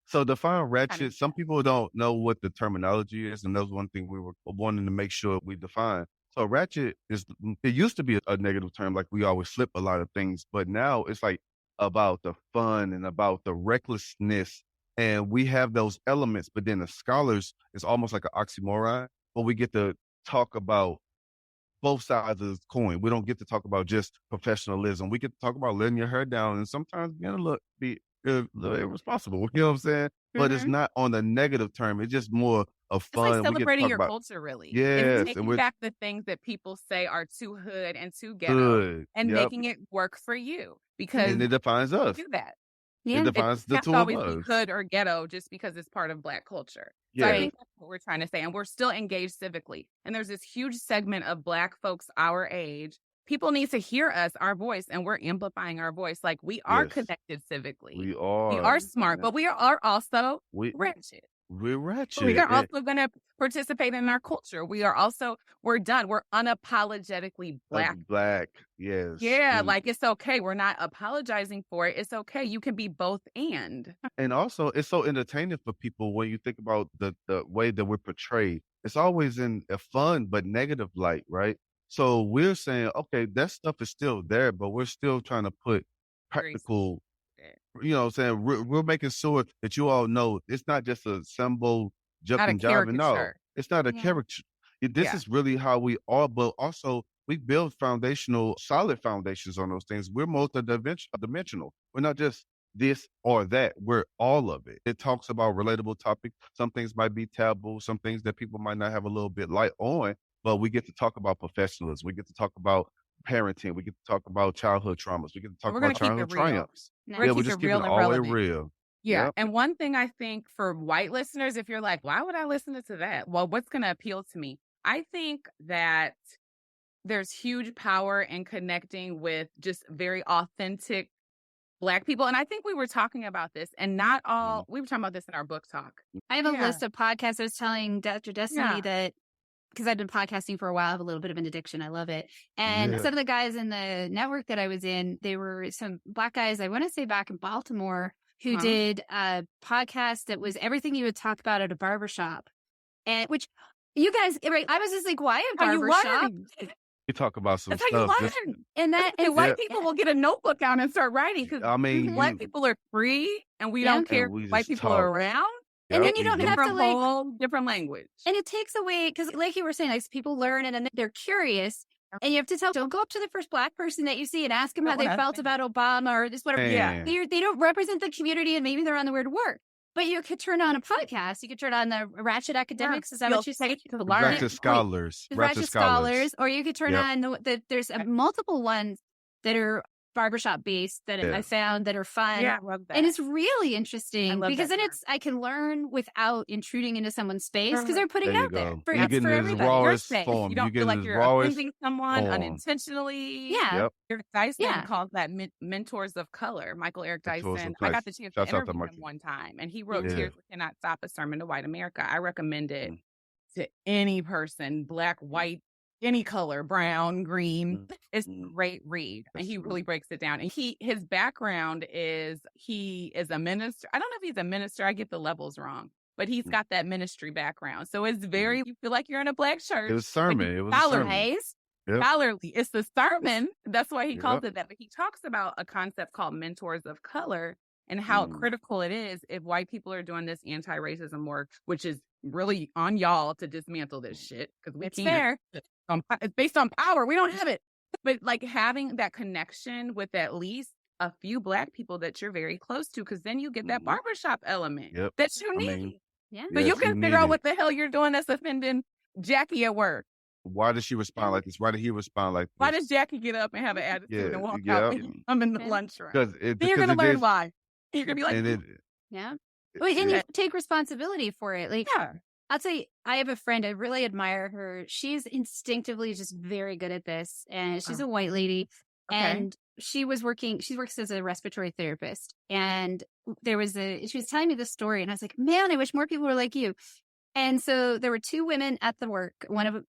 So define Kind of- ratchet. Some people don't know what the terminology is, and that's one thing we were wanting to make sure we define. So ratchet is, it used to be a negative term, like we always flip a lot of things, but now it's like about the fun and about the recklessness. And we have those elements, but then the scholars is almost like an oxymoron, but we get to talk about both sides of the coin. We don't get to talk about just professionalism. We get to talk about letting your hair down and sometimes being a little irresponsible. You know what I'm saying? But it's Mhm. not on the negative term. It's just more of It's fun. like We get to celebrating talk your about culture, really. Yes, It's and taking we're back the things that people say are too hood and too ghetto good. and Yep. making it work for you, because And it defines we us. do that. It Yeah. It defines the doesn't have two to of always be us. hood or ghetto just because it's part of Black culture. So I Yeah. think that's what we're trying to say. And we're still engaged civically. And there's this huge segment of Black folks our age. People need to hear us, our voice, and we're amplifying our voice. Like, we are Yes. connected civically. We We are. are smart, but we are also We ratchet. we're We ratchet. are And also going to participate in our culture. We're done. We're unapologetically Black. black. Yes. Yeah, And like, it's okay. We're not apologizing for it. It's okay. You can be both and. And also, it's so entertaining for people when you think about the way that we're portrayed. It's always in a fun but negative light, right? So we're saying, okay, that stuff is still there, but we're still trying to put Very practical, specific. you know what I'm saying? We're making sure that you all know it's not just a symbol Not a jumping, jiving. No, caricature. it's not a Yeah. caricature. This Yeah. is really how we are, but also we build solid foundations on those things. We're multi-dimensional. We're not just this or that. We're all of it. It talks about relatable topics. Some things might be taboo, some things that people might not have a little bit light on, but we get to talk about professionalism. We get to talk about parenting. We get to talk about childhood traumas. We get to talk We're about going to keep childhood it real. triumphs. We're Nice. going Yeah, to we're keep just it keeping real it and all the way relevant. real. Yeah. Yep. And one thing I think for white listeners, if you're like, why would I listen to that? Well, what's going to appeal to me? I think that there's huge power in connecting with just very authentic Black people. And I think we were talking about this, and not all, we were talking about this in our book talk. I have a Yeah. list of podcasts. I was telling Dr. Destiny Yeah. that because I've been podcasting for a while, I have a little bit of an addiction. I love it. And Yeah. some of the guys in the network that I was in, they were some Black guys, I want to say back in Baltimore, who Huh? did a podcast that was everything you would talk about at a barbershop. And which you guys, right? I was just like, why a How you barbershop? learn. We talk about some That's how you stuff. learn. And that, And and white Yeah. people will get a notebook out and start writing because I mean, Black you, people are free and we Yeah. don't care and we if white just people are talk. around. And then Yep, you don't mhm. have to Different like, whole, different language. and it takes away, because like you were saying, like people learn and then they're curious. And you have to tell, don't go up to the first Black person that you see and ask them how Don't they ask felt me. about Obama or this, whatever. Yeah. Man, They don't represent the community and maybe they're on the way to work. But you could turn on a podcast. You could turn on the Ratchet Academics. Is that what you say? To learn. Ratchet Wait, scholars. Ratchet Scholars. Or you could turn Yep. on there's multiple ones that are barbershop based that Yeah. I found that are fun. Yeah, I love that. And it's really interesting love because that then term. I can learn without intruding into someone's space because they're putting There it you out there. go. For, You it's get for in this everybody. You're rawest safe. form. You don't You get feel in like this you're rawest offending someone form. unintentionally. Yeah. Yep. Eric Dyson Yeah. calls that mentors of color. Michael Eric Mentors Dyson. of I got color. the chance Shouts to out to interview him Mikey. one time, and he wrote Yeah. "Tears We Cannot Stop: A Sermon to White America." I recommend it Mm. to any person, Black, white, any color, brown, green. It's a Mm. great read, and That's he true. really breaks it down. And his background is he is a minister. I don't know if he's a minister. I get the levels wrong, but he's got that ministry background. So it's very you feel like you're in a Black church. It was but sermon. he's It was a sermon. Nice. Yep. Scholarly. It's the sermon. That's why he calls Yep. it that. But he talks about a concept called mentors of color and how Mm. critical it is if white people are doing this anti-racism work, which is really on y'all to dismantle this shit because we It's can't. It's based on power. We don't have it. But like having that connection with at least a few Black people that you're very close to, because then you get that Mhm. barbershop element Yep. that you I need. mean, Yeah. So you yes, can you figure need out it. what the hell you're doing that's offending Jackie at work. Why did she respond like this? Why did he respond like this? Why does Jackie get up and have an attitude Yeah, and walk yeah. out when I'm in the Yeah. lunchroom? Because Then you're going to learn why. You're going to be like, and it, Yeah. Wait, and you it, take responsibility for it. Like, yeah. I'll tell you, I have a friend, I really admire her. She's instinctively just very good at this. And she's a white lady. Okay. And she works as a respiratory therapist. And she was telling me this story. And I was like, man, I wish more people were like you. And so there were two women at the work,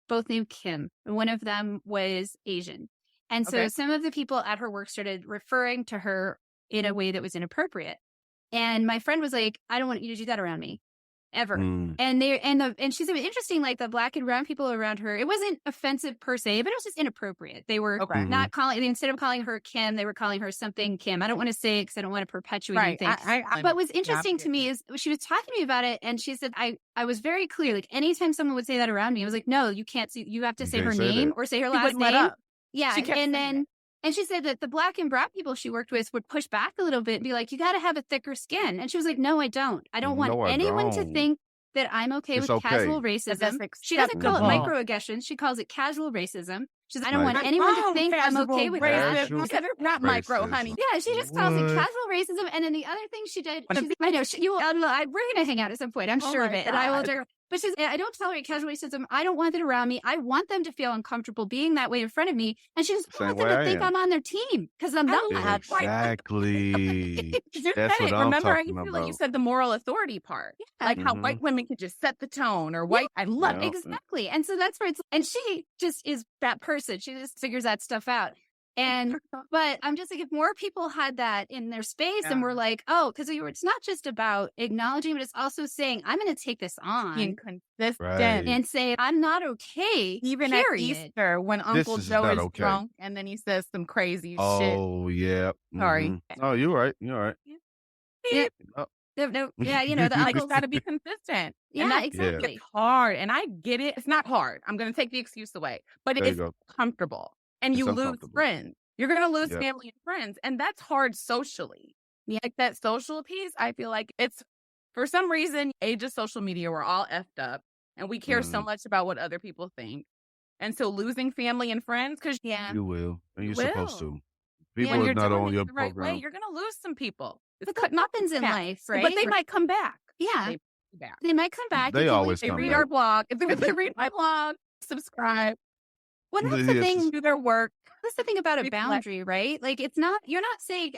both named Kim. And one of them was Asian. And so Okay. some of the people at her work started referring to her in a way that was inappropriate. And my friend was like, I don't want you to do that around me. Ever. mm, And she said interesting, like the Black and brown people around her, it wasn't offensive per se, but it was just inappropriate. They were Okay. not instead of calling her Kim, they were calling her something Kim. I don't want to say it because I don't want to perpetuate Right. anything. But what's interesting to me is she was talking to me about it, and she said I was very clear. Like anytime someone would say that around me, I was like, no, you can't say. You have to You say can't her say name that. or say her She last wouldn't let name. up. Yeah, She kept and saying then. And she said that the Black and brown people she worked with would push back a little bit and be like, you got to have a thicker skin. And she was like, no, I don't. I don't want No, I anyone to don't. think that I'm okay It's with okay. casual That's racism. She doesn't call it acceptable. microaggressions. She calls it casual racism. She says, I don't Nice. want anyone to Oh, think I'm casual okay with racism. that. Casual She said, not micro, racism. honey. Yeah, she just calls it What? casual racism. And then the other thing she did, What a- I know, we're going to hang out at some point. I'm Oh sure of my it. And I will. God. But she's, I don't tolerate casual racism. I don't want it around me. I want them to feel uncomfortable being that way in front of me. And she just Same wants them way to I think am. I'm on their team because I'm not. Exactly. You That's said what it. I'm Remember, talking you about. said the moral authority part. Like how white women can just set the tone or white. I love Yeah. it. Exactly. And so that's where and she just is that person. She just figures that stuff out. But I'm just like, if more people had that in their space and we're like, oh, because it's not just about acknowledging, but it's also saying, I'm going to take this on Being consistent. Right. and say, I'm not okay. Even period. at Easter, when Uncle is Joe not is okay. drunk and then he says some crazy shit. Oh, yeah. Sorry. Mhm. Oh, you're right. You're right. Yeah. Oh. No, yeah, the Like, uncles. you got to be consistent. Yeah, And that's exactly. It's hard. And I get it. It's not hard. I'm going to take the excuse away. But There you it's go. comfortable. And It's you lose uncomfortable. friends. You're going to lose Yep. family and friends. And that's hard socially. Yeah. Like that social piece, I feel like it's, for some reason, age of social media, we're all effed up and we care so Mm, much about what other people think. And so losing family and friends, because Yeah. you will, and you you're supposed will. to. When People Yeah. are you're not doing on it your the right way, program. you're gonna lose some people. It's But that happens in back. life, But they right? might come back. They They might come back. they might come back. You They can lose always They come read back. our blog. If they read my blog, subscribe, Well, that's the Yes, thing. do their work, That's the thing about a reflect. boundary, right? Like you're not saying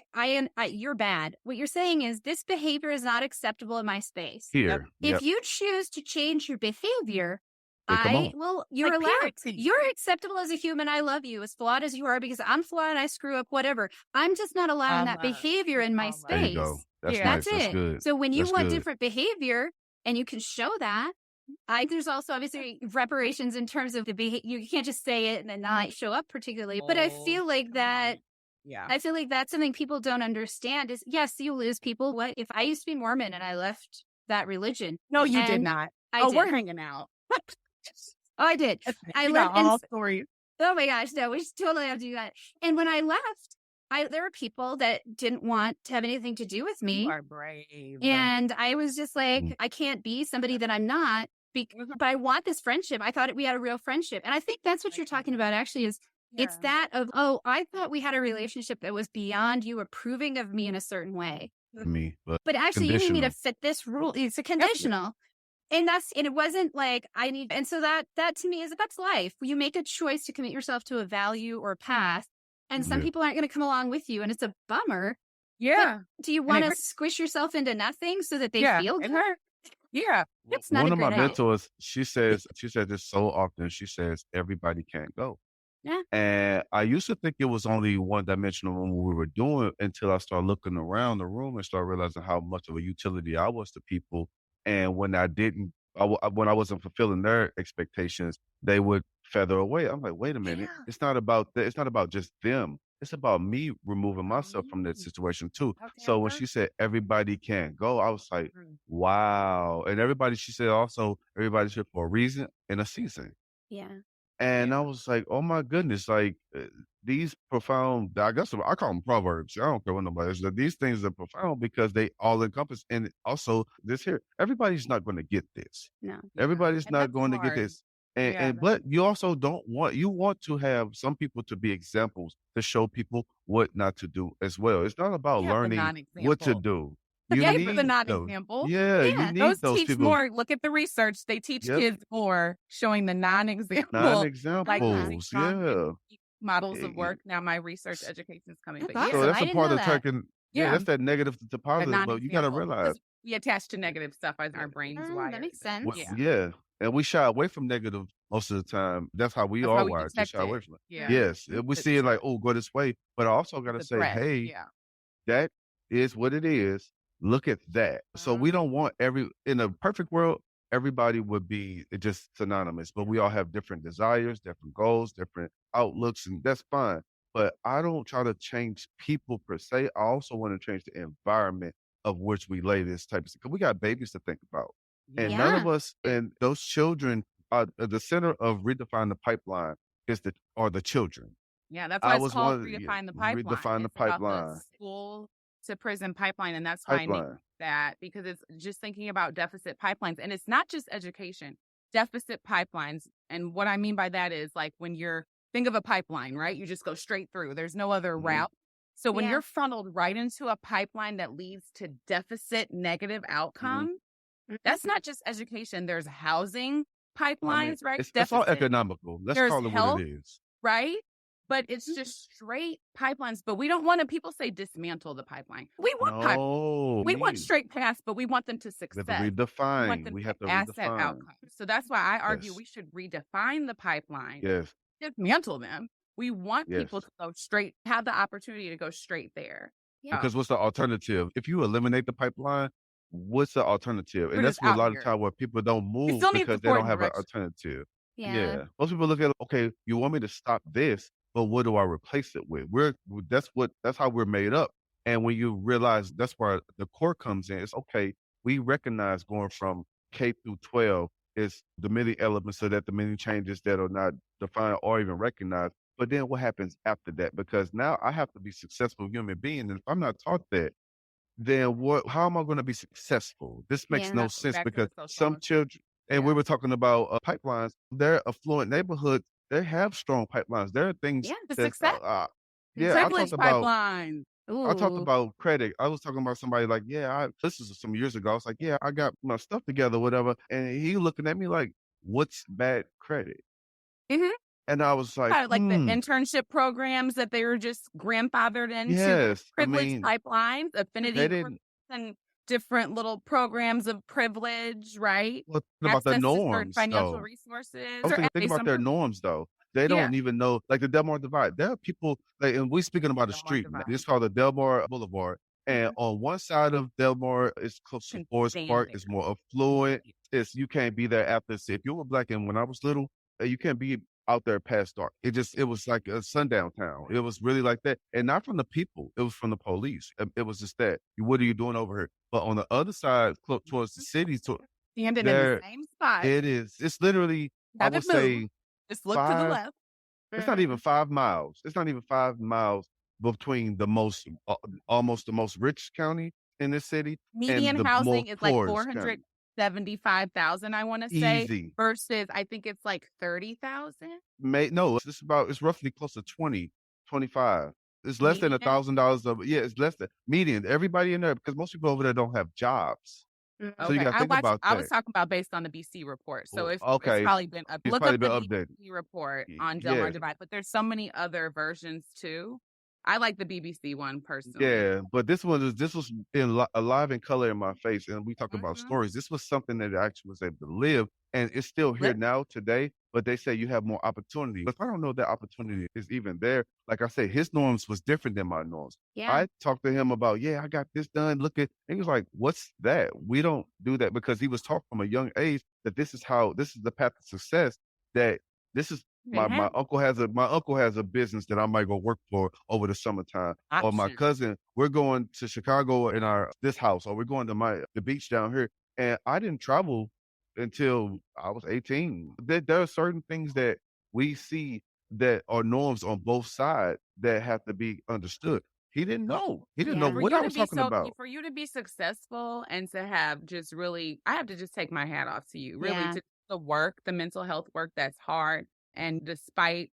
you're bad. What you're saying is this behavior is not acceptable in my space. Yep. here. If Yep. you choose to change your behavior, They come on. you're Like allowed. parenting. You're acceptable as a human. I love you, as flawed as you are, because I'm flawed and I screw up, whatever. I'm just not allowing that behavior in my There you go. space. That's Yeah. nice. That's That's it. good. So when you That's want good. different behavior and you can show that, there's also obviously reparations in terms of the behavior. You can't just say it and then not show up particularly. But I feel like that. Yeah. I feel like that's something people don't understand is, yes, you lose people. What if I used to be Mormon and I left that religion? No, you did And not. I did. We're hanging out. Oh, I did. I We got left. all stories. Oh my gosh, no, we should totally have to do that. And when I left, there were people that didn't want to have anything to do with me. You are brave. And I was just like, Mm. I can't be somebody that I'm not. But I want this friendship. I thought we had a real friendship. And I think that's what you're talking about actually is it's that of, oh, I thought we had a relationship that was beyond you approving of me in a certain way. Me, but But actually you need me to conditional. fit this rule. It's a conditional. And it wasn't like I need, and so that to me that's life. You make a choice to commit yourself to a value or a path. And some Yeah. people aren't going to come along with you. And it's a bummer. Yeah. Do you And want it to hurts. squish yourself into nothing so that they Yeah. feel It good? hurt. Yeah. It's not One a of my great idea. mentors, she says this so often. She says everybody can't go. Yeah. And I used to think it was only one dimensional when we were doing until I started looking around the room and started realizing how much of a utility I was to people. And when I didn't, when I wasn't fulfilling their expectations, they would feather away. I'm like, wait a minute. Yeah. It's not about it's not about just them. It's about me removing myself from that situation too. So when she said everybody can't go, I was like, wow. And everybody, she said also everybody's here for a reason and a season. Yeah. And I was like, oh my goodness, like these profound, I guess I call them proverbs. I don't care what nobody says. These things are profound because they all encompass. And also this here, everybody's not going to get this. No. Everybody's And not that's going to get hard. this. And, Yeah, but you also you want to have some people to be examples to show people what not to do as well. It's not about You have the learning what to non-example. do. But You yeah, need for the those. non-example. Yeah, you Yeah. need Those those teach people. more. Look at the research. They teach Yep. kids more showing the non-example. Like Non-examples. strong Yeah. models of Yeah. work. Now my research education is coming. That's But yeah, So awesome. that's I a didn't part know of that. taking, yeah, that's that negative to the positive, but you got to non-example. realize, Because we attach to negative stuff as our brains wired. That makes So, sense. yeah. yeah. And we shy away from negative most of the time. That's how we That's are how we wired, to detect shy away it. from it. Yeah. Yes. We It's see it like, oh, go this way. But I also got to the say, threat. hey, Yeah. that is what it is. Look at that. So we don't want in a perfect world, everybody would be just synonymous, but we all have different desires, different goals, different outlooks, and that's fine. But I don't try to change people per se. I also want to change the environment of which we lay this type of stuff. Because we got babies to think about. And none of Yeah. us, and those children are the center of Redefine the Pipeline are the children. Yeah, that's I why it's was called one of Redefine the Pipeline. Redefine the It's about the Pipeline. school to prison pipeline. And that's why I named Pipeline. that, because it's just thinking about deficit pipelines. And it's not just education, deficit pipelines. And what I mean by that is like when think of a pipeline, right? You just go straight through. There's no other Mhm. route. So when Yeah. you're funneled right into a pipeline that leads to deficit negative outcome, that's not just education. There's housing I mean, pipelines, right? that's all Deficit. economical. Let's There's call it health, what it is. right? But it's just straight pipelines. But we don't want to, people say dismantle the pipeline. We want pipelines. No, We want straight paths, but we want them to we have success. to We want redefine. them We to have to asset redefine. outcomes. So that's why I argue Yes. we should redefine the pipeline, Yes. dismantle them. We want people Yes. to go straight, have the opportunity to go straight there. Yeah. Because what's the alternative? If you eliminate the pipeline, what's the alternative? We're And that's just what a out lot of here. time where people don't We move still need because they support don't and have an direction. alternative. Yeah. Yeah. Most people look at, okay, you want me to stop this, but what do I replace it with? That's how we're made up. And when you realize that's where the core comes in, it's okay, we recognize going from K through 12 is the many elements so that the many changes that are not defined or even recognized. But then what happens after that? Because now I have to be a successful human being. And if I'm not taught that, then how am I going to be successful? This makes Yeah. no That goes sense back to because the social. some children, and we Yeah. were talking about pipelines, they're affluent neighborhoods. They have strong pipelines. There are things Yeah. The that's, success yeah, privilege pipeline. I talked Ooh. about credit. I was talking about somebody like, yeah, this is some years ago. I was like, yeah, I got my stuff together, whatever. And he looking at me like, what's bad credit? Mhm. And I was like, Like the internship programs that they were just grandfathered into the yes. I privilege mean, pipelines, they affinity groups, didn't, and different little programs of privilege, right? well, think about the Access to certain norms financial though. I resources was or thinking, think based about on their privilege. norms though. They Yeah. don't even know, like the Delmar Divide. There are people, like, and we speaking about a Delmar street. Divide. This is called the Delmar Boulevard. And Mhm. on one side of Delmar is close to Couldn't Forest stand Park. It's there. more affluent. It's you can't be there after. See, if you were black and when I was little, you can't be out there past dark. It was like a sundown town. It was really like that, and not from the people. It was from the police. It was just that. What are you doing over here? But on the other side, towards the city, Standing in the there same spot. it is. It's literally, I would Haven't moved. say, Just look to the 5 left. it's not even Mhm. 5 miles. It's not even 5 miles between the most almost the most rich county in this city and Median the housing most is like poorest county. 475,000, I wanna say, Easy. versus I think it's like 30,000 No, it's roughly close to 20, 25. It's less than median. $1,000 of yeah, it's less than median. Everybody in there because most people over there don't have jobs. So you Okay, gotta think about I was that. talking about based on the BC report, so Oh, if it's okay. probably been up It's look probably up been the updated. BBC report on Delmar Yeah. Divide, but there's so many other versions too. I like the BBC one personally. Yeah, but this was in alive in color in my face, and we talk about Mhm. stories. This was something that I actually was able to live, and it's still here Live now today. But they say you have more opportunity. But I don't know if that opportunity is even there. Like I said, his norms was different than my norms. Yeah. I talked to him about, yeah, I got this done. Look at, and he was like, "What's that? We don't do that," because he was taught from a young age that this is the path to success. That this is didn't have my uncle has a business that I might go work for over the summertime, or my options. cousin, we're going to Chicago in our this house, or we're going to the beach down here. And I didn't travel until I was 18. There are certain things that we see that are norms on both sides that have to be understood. He didn't know. He didn't know Yeah. For what you I to was be talking about. for you to be successful and to have just really I have to just take my hat off to you. Really Yeah. to the work, the mental health work that's hard and despite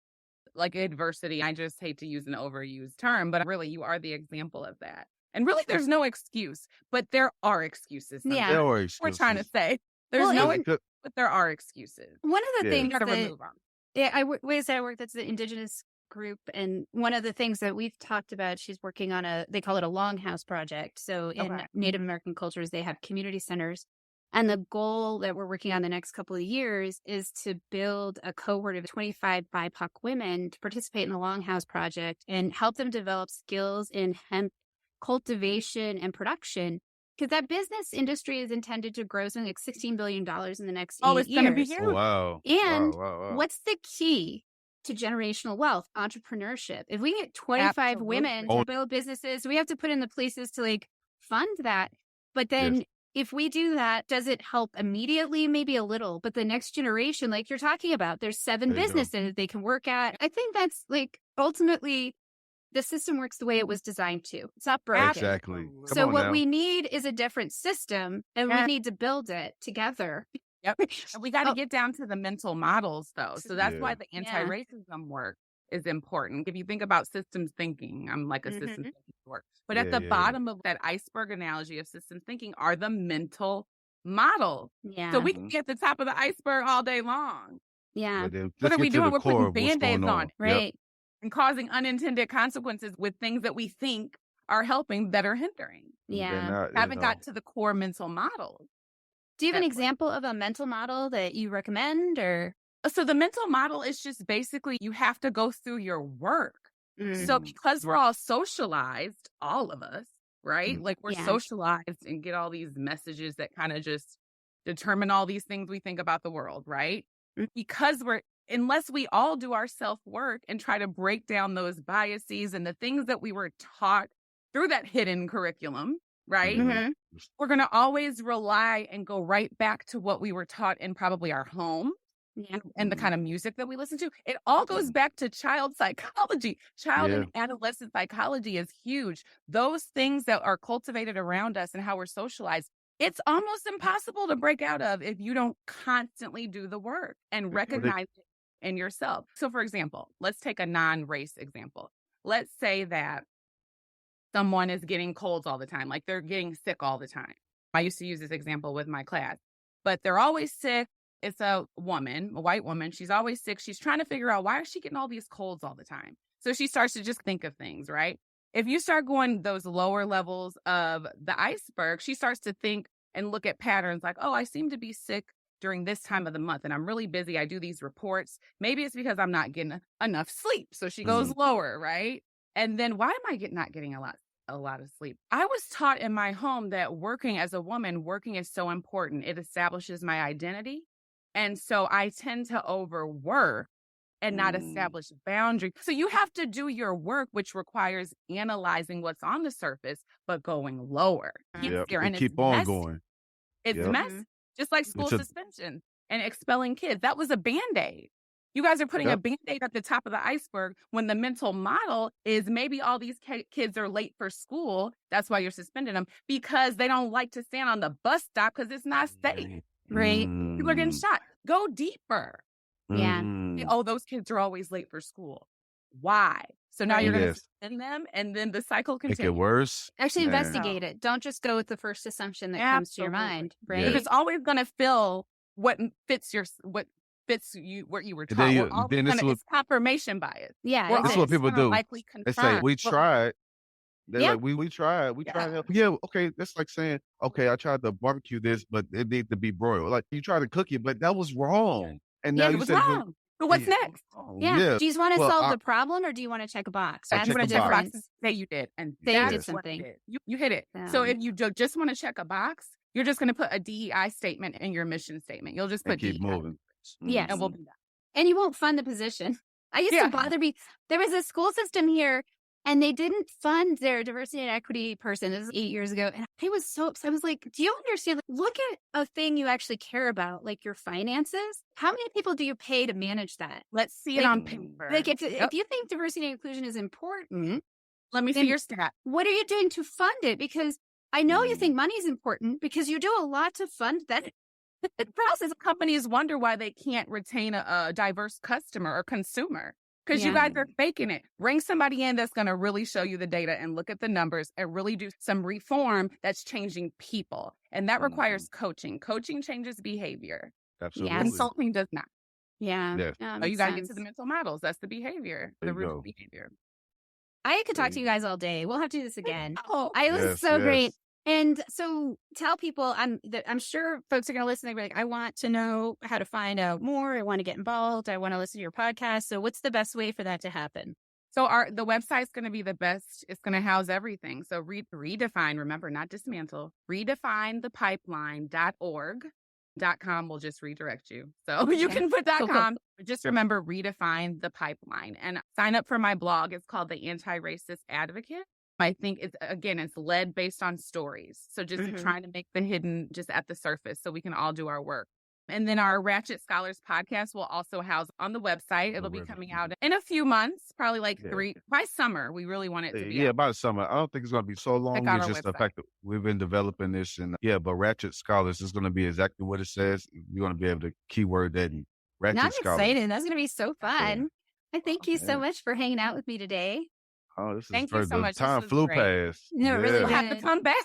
like adversity, I just hate to use an overused term, but really you are the example of that. And really there's no excuse, but there are excuses Yeah. sometimes. There were We're trying to excuses. say there's Well, no Cause, and excuse, but there are excuses. one of the yeah, You things got to that remove them. yeah, ways I work, that's the Indigenous group. And one of the things that we've talked about, she's working on they call it a longhouse project. So in Okay. Native American cultures, they have community centers. And the goal that we're working on the next couple of years is to build a cohort of 25 BIPOC women to participate in the Longhouse Project and help them develop skills in hemp cultivation and production. Because that business industry is intended to grow something like $16 billion in the next Oh, 8 it's going to be years. oh huge. wow. And Wow. what's the key to generational wealth? Entrepreneurship. If we get 25 women Absolutely. Oh to build businesses, we have to put in the places to like fund that. But yes. then if we do that, does it help immediately? Maybe a little, but the next generation, like you're talking about, there's 7 There you go. businesses they can work at. I think that's like ultimately the system works the way it was designed to. It's not broken. Exactly. Come Absolutely. So on what now. we need is a different system and we Yeah. need to build it together. Yep. And we got to Oh, get down to the mental models, though. So that's Yeah. why the yeah. anti-racism work is important. If you think about systems thinking, I'm like a systems Mhm. thinking work. But at the Yeah. bottom of that iceberg analogy of systems thinking are the mental models. So Yeah. we can be at the top of the iceberg all day long. Yeah. But then What let's are we get to doing? the We're core putting of what's going band-aids on on. Yep. Right. and causing unintended consequences with things that we think are helping that are hindering. They're Yeah. not, Haven't got to the core mental models. Do you have an That's what example of a mental model that you recommend or? So the mental model is just basically you have to go through your work. So Mhm. because we're all socialized, all of us, right? Mhm. Like we're Yeah. socialized and get all these messages that kind of just determine all these things we think about the world, right? Mm. Because unless we all do our self-work and try to break down those biases and the things that we were taught through that hidden curriculum, right? Mhm. Mhm. We're going to always rely and go right back to what we were taught in probably our home Yeah. and the kind of music that we listen to. It all goes back to child psychology. Child Yeah. and adolescent psychology is huge. Those things that are cultivated around us and how we're socialized, it's almost impossible to break out of if you don't constantly do the work and recognize it in yourself. So, for example, let's take a non-race example. Let's say that someone is getting colds all the time, like they're getting sick all the time. I used to use this example with my class, but they're always sick. It's a woman, a white woman. She's always sick. She's trying to figure out, why is she getting all these colds all the time? So she starts to just think of things, right? If you start going those lower levels of the iceberg, she starts to think and look at patterns like, oh, I seem to be sick during this time of the month and I'm really busy. I do these reports. Maybe it's because I'm not getting enough sleep. So she goes lower, right? And then why am I not getting a lot of sleep? I was taught in my home that working as a woman, working is so important. It establishes my identity. And so I tend to overwork and not establish boundaries. So you have to do your work, which requires analyzing what's on the surface, but going lower. Yep. And And it's keep on messy. going. It's Yep. messy. Just like school It's a suspension and expelling kids. That was a Band-Aid. You guys are putting a Yep. Band-Aid at the top of the iceberg when the mental model is maybe all these kids are late for school. That's why you're suspending them, because they don't like to stand on the bus stop because it's not safe. Right. People are getting shot. Go deeper. Yeah. Oh, those kids are always late for school. Why? So now you're going to Yes. suspend them, and then the cycle Make it continues. worse. Actually Man. investigate it. Don't just go with the first assumption that comes to your mind, right? If it's always going to fill what fits you, what you were And taught. then We're always then this is gonna, what it's confirmation biase. Yeah, We're this is what always people gonna do. likely They say, confirm. we tried. They're Yeah. like, we tried. We tried. Yeah. Help. Yeah, okay. That's like saying, okay, I tried to barbecue this, but it needs to be broiled. Like, you tried to cook it, but that was wrong. And now Yeah, it you was said, wrong. But what's next? Yeah. Do you want to Well, solve I- the problem, or do you want to check a box? I That's check the a Check a box difference. and say you did, and Say you that's did what something. you did. You hit it. So So- if you just want to check a box, you're just going to put a DEI statement in your mission statement. You'll just and put keep DEI, moving. Yes. and we'll be done. And you won't fund the position. I used to bother me. There was a school system here, and they didn't fund their diversity and equity person. This was 8 years ago. And I was so upset. I was like, do you understand? Like, look at a thing you actually care about, like your finances. How many people do you pay to manage that? Let's see it Like- on paper. Like, if you think diversity and inclusion is important, Let me then- see your stat. what are you doing to fund it? Because I know you think money is important, because you do a lot to fund that. The process. Companies wonder why they can't retain a diverse customer or consumer, because you Yeah. guys are faking it. Bring somebody in that's going to really show you the data and look at the numbers and really do some reform that's changing people. And that requires coaching. Coaching changes behavior. Absolutely. Consulting does not. Yeah. Yes. Yeah, So you makes got to get to sense. the mental models. That's the behavior, There the you root go. of behavior. I could talk to you guys all day. We'll have to do this again. Oh, It was Yes, so great. yes. And so tell people, I'm sure folks are going to listen. They'll be like, I want to know how to find out more. I want to get involved. I want to listen to your podcast. So what's the best way for that to happen? So the website's going to be the best. It's going to house everything. So redefine, remember, not dismantle, redefinethepipeline.org.com will just redirect you. So you can put Cool. .com, but just remember redefine the pipeline and sign up for my blog. It's called The Anti-Racist Advocate. I think it's led based on stories. So just trying to make the hidden just at the surface so we can all do our work. And then our Ratchet Scholars podcast will also house on the website. It'll be coming out in a few months, probably like 3 by summer. We really want it to be. Yeah, out. by the summer. I don't think it's going to be so long. Check out It's our just the website. fact that we've been developing this. And but Ratchet Scholars is going to be exactly what it says. You're going to be able to keyword that in Ratchet Now I'm Scholars. excited. That's going to be so fun. I thank you so Yeah. much for hanging out with me today. Oh, this is Thank you great. so The much. This time was flew great. past. No, it really You'll did. have to come back.